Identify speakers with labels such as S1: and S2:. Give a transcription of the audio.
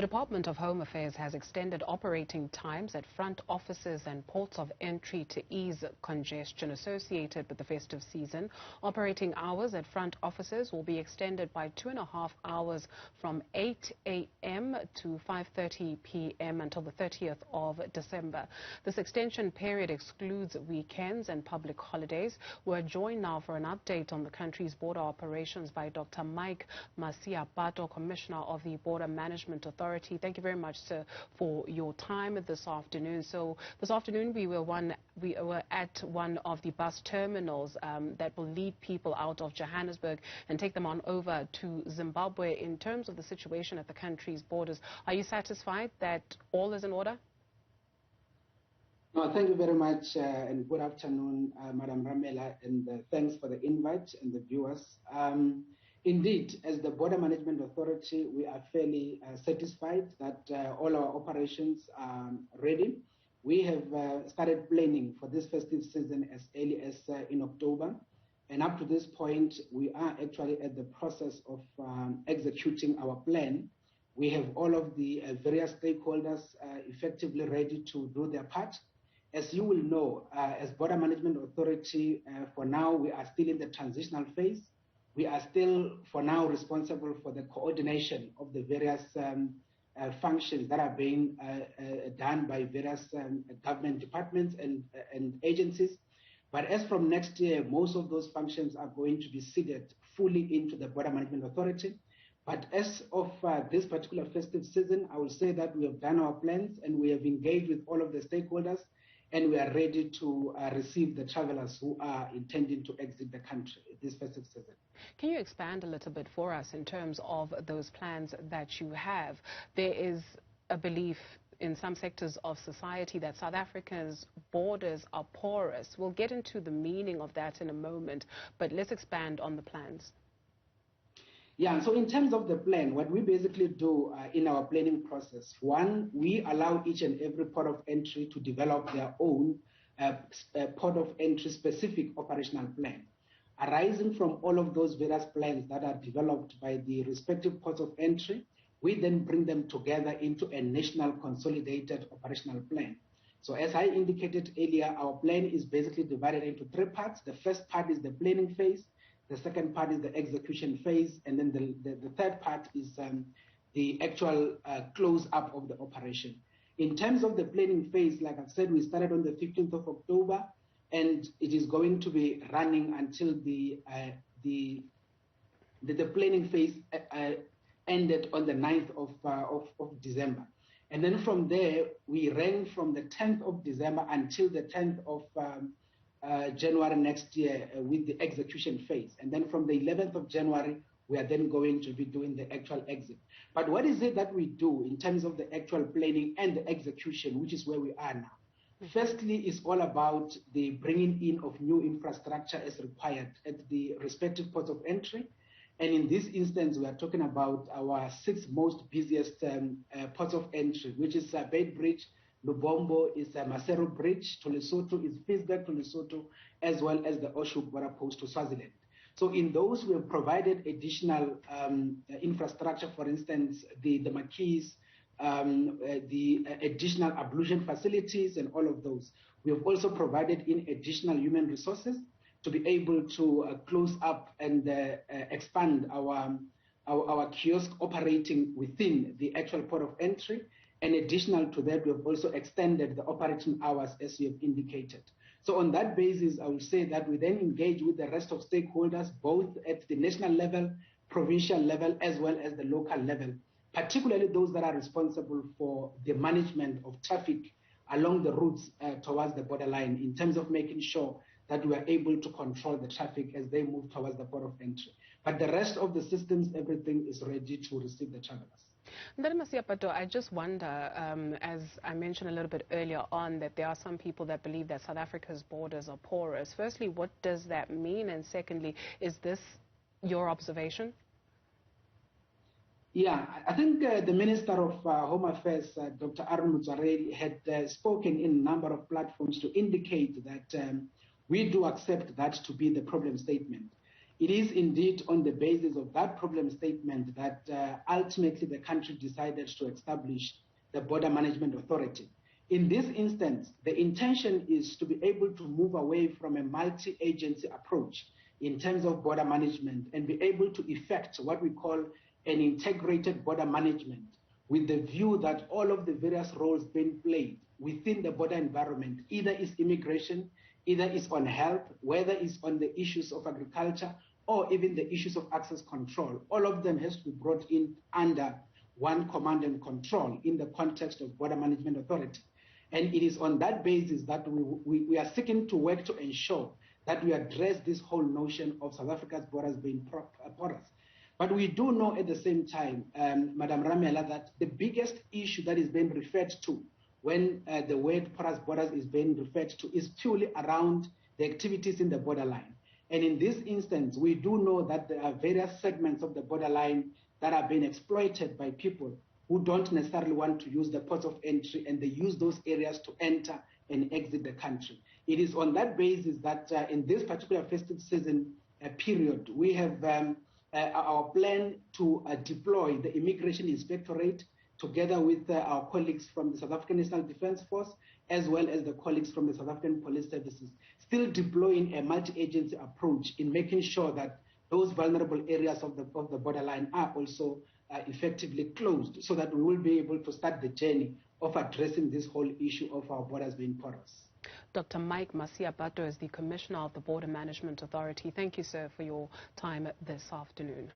S1: The Department of Home Affairs has extended operating times at front offices and ports of entry to ease congestion associated with the festive season. Operating hours at front offices will be extended by 2.5 hours from 8 a.m. to 5:30 p.m. until the 30th of December. This extension period excludes weekends and public holidays. We're joined now for an update on the country's border operations by Dr Mike Masiapato, Commissioner of the Border Management Authority. Thank you very much, sir, for your time this afternoon. So this afternoon we were at one of the bus terminals that will lead people out of Johannesburg and take them on over to Zimbabwe. In terms of the situation at the country's borders, are you satisfied that all is in order?
S2: No, thank you very much, and good afternoon, Madam Ramela, and thanks for the invite and the viewers. Indeed, as the Border Management Authority, we are fairly satisfied that all our operations are ready. We have started planning for this festive season as early as in October, and up to this point, we are actually at the process of executing our plan. We have all of the various stakeholders effectively ready to do their part. As you will know, as Border Management Authority, for now, we are still in the transitional phase. We are still, for now, responsible for the coordination of the various functions that are being done by various government departments and agencies. But as from next year, most of those functions are going to be seeded fully into the Border Management Authority. But as of this particular festive season, I will say that we have done our plans and we have engaged with all of the stakeholders, and we are ready to receive the travelers who are intending to exit the country this festive season.
S1: Can you expand a little bit for us in terms of those plans that you have? There is a belief in some sectors of society that South Africa's borders are porous. We'll get into the meaning of that in a moment, but let's expand on the plans.
S2: Yeah, so in terms of the plan, what we basically do in our planning process, one, we allow each and every port of entry to develop their own port of entry specific operational plan. Arising from all of those various plans that are developed by the respective ports of entry, we then bring them together into a national consolidated operational plan. So as I indicated earlier, our plan is basically divided into three parts. The first part is the planning phase. The second part is the execution phase, and then the third part is the actual close up of the operation. In terms of the planning phase, like I've said, we started on the 15th of October, and it is going to be running until the planning phase ended on the 9th of December. And then from there, we ran from the 10th of December until the 10th of January next year with the execution phase. And then from the 11th of January, we are then going to be doing the actual exit. But what is it that we do in terms of the actual planning and the execution, which is where we are now? Firstly, it's all about the bringing in of new infrastructure as required at the respective ports of entry. And in this instance, we are talking about our 6 most busiest ports of entry, which is Beit Bridge, Lubombo is Maseru Bridge to Lesotho, is Finsburg to Lesotho, as well as the Oshuk border post to Swaziland. So in those, we have provided additional infrastructure, for instance, the maquis, the additional ablution facilities and all of those. We have also provided in additional human resources to be able to close up and expand our kiosk operating within the actual port of entry. And additional to that, we have also extended the operating hours as you have indicated. So on that basis, I will say that we then engage with the rest of stakeholders, both at the national level, provincial level, as well as the local level, particularly those that are responsible for the management of traffic along the routes towards the borderline, in terms of making sure that we are able to control the traffic as they move towards the port of entry. But the rest of the systems, everything is ready to receive the travelers.
S1: Dr Masiapato, I just wonder, as I mentioned a little bit earlier on, that there are some people that believe that South Africa's borders are porous. Firstly, what does that mean? And secondly, is this your observation?
S2: Yeah, I think the Minister of Home Affairs, Dr Mutsareeli, had spoken in a number of platforms to indicate that we do accept that to be the problem statement. It is indeed on the basis of that problem statement that ultimately the country decided to establish the Border Management Authority. In this instance, the intention is to be able to move away from a multi-agency approach in terms of border management and be able to effect what we call an integrated border management, with the view that all of the various roles being played within the border environment, either is immigration, either is on health, whether it's on the issues of agriculture, or even the issues of access control, all of them has to be brought in under one command and control in the context of Border Management Authority. And it is on that basis that we are seeking to work to ensure that we address this whole notion of South Africa's borders being porous. But we do know at the same time, Madam Ramela, that the biggest issue that is being referred to when the word porous borders is being referred to is purely around the activities in the borderline. And in this instance, we do know that there are various segments of the borderline that are being exploited by people who don't necessarily want to use the ports of entry, and they use those areas to enter and exit the country. It is on that basis that in this particular festive season period, we have our plan to deploy the Immigration Inspectorate together with our colleagues from the South African National Defence Force, as well as the colleagues from the South African Police Services, still deploying a multi-agency approach in making sure that those vulnerable areas of the borderline are also effectively closed, so that we will be able to start the journey of addressing this whole issue of our borders being porous.
S1: Dr. Mike Masiapato is the Commissioner of the Border Management Authority. Thank you, sir, for your time this afternoon.